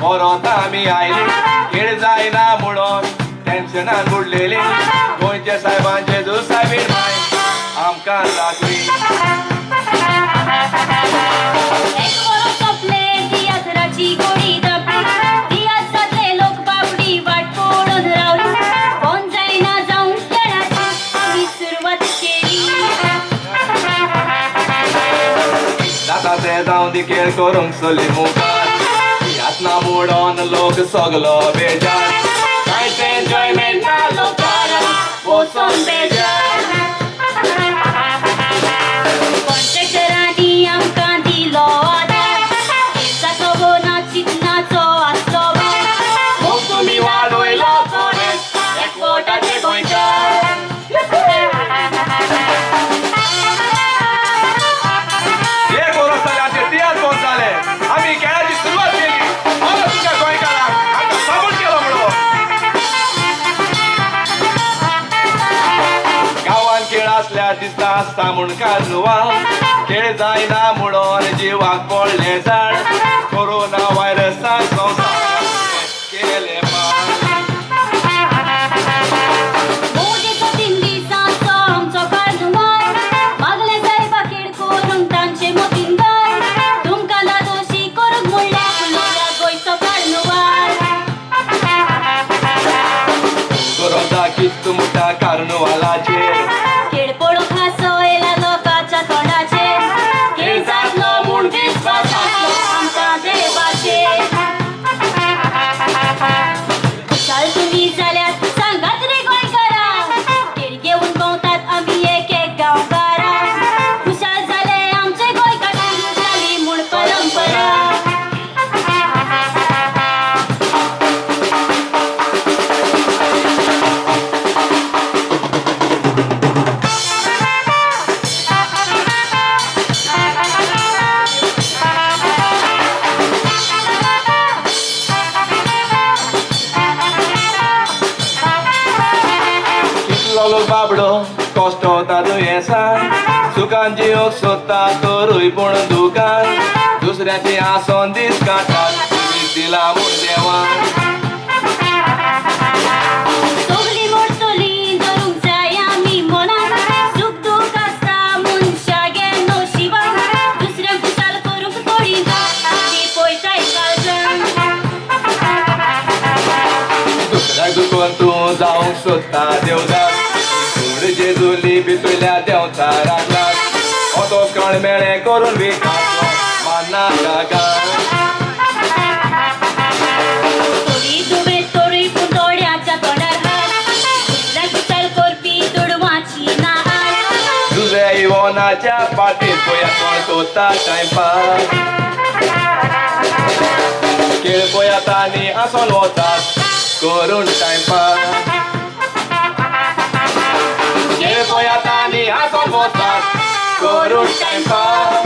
परत आमी आयली खेळ जायना म्हणून टेन्शनान बुडलेली गोंयचे साहेबांचे जो सायबीण माय आमकां लागली जाता ते जावं दी खेळ करूंक चली मुखार यातना मोडोन लोक सगलो बेजार कांयच एन्जॉयमेंट ना लोकांक वचून बेजार कॉन्ट्रॅक्टरांनी आमकां दिलो आदार केसाचो बोनस चिकनाचो आसलो मग तुमी वाडयलो फॉरेस्ट एकवटाचे गोंयकार एक वर्स जाल्यार तियात्र कोण जाले आमी खेळाची सुरवात केली परत तुमच्या गोंयकारांक आमकां साबूत केलो म्हणून गांवांत खेळ आसल्यार दिसता आसता म्हूण कार्नवाल खेळ जायना म्हणून जिवाक पडले झाड कोरोना व्हायरसान संवसार केले पाड मोदीचो 3 दिसांचो आमचो कार्नवाल मागले साहेबा खेळ करूंक तांचे मतीन गाय तुमकां लादोशी करूंक म्हणल्यार फुलोऱ्या गोंयचो कार्नवाल गरजा कित म्हणटा कार्नवालाचेर खेळ पळोवंक हांसो येयला लोकांच्या तोंडाचेर खेळ जातलो म्हूण विस्वास आसलो आमकां देवाचेर खुशाल तुमी जाल्यार सांगात रे गोंयकारां खेळ घेवन भोंवतात आमी एक एक गांवकारां खुशाल जाले आमचे गोंयकार सुरू जाली म्हूण परंपरा कितलो लोक बाबडो कश्टवता दुयेंसान सुखान जियोंक सोदता तरूय पूण दुकान दुसऱ्याची आसोन दीस काडटात वीज दिला म्हूण देवान सगळीं मोडटलीं धरूंक जाय आमी मनान सूख दूख आसता मनशागे नशिबान दुसऱ्यांक खुशाल करूंक थोडी ती पळयताय काळजान दुसऱ्याक दुखोवन तूं जावंक सोदता देवदास थोडी जेजुली भितरल्या देंवचाराक लाग असो कळमेळे करून विकासलो माना काका थोडी दुबे थोडी पूण थोड्याच्या तोंडार हात दुसऱ्यांक खुशाल करपी दुडवाची ना आड तुझे इवनाच्या पाटीर पळया कोण सोदता टायमपास खेळ पळयात आनी आसोन वतात करून टायमपास खेळ पळयात आनी आसोन वतात करून टायमपास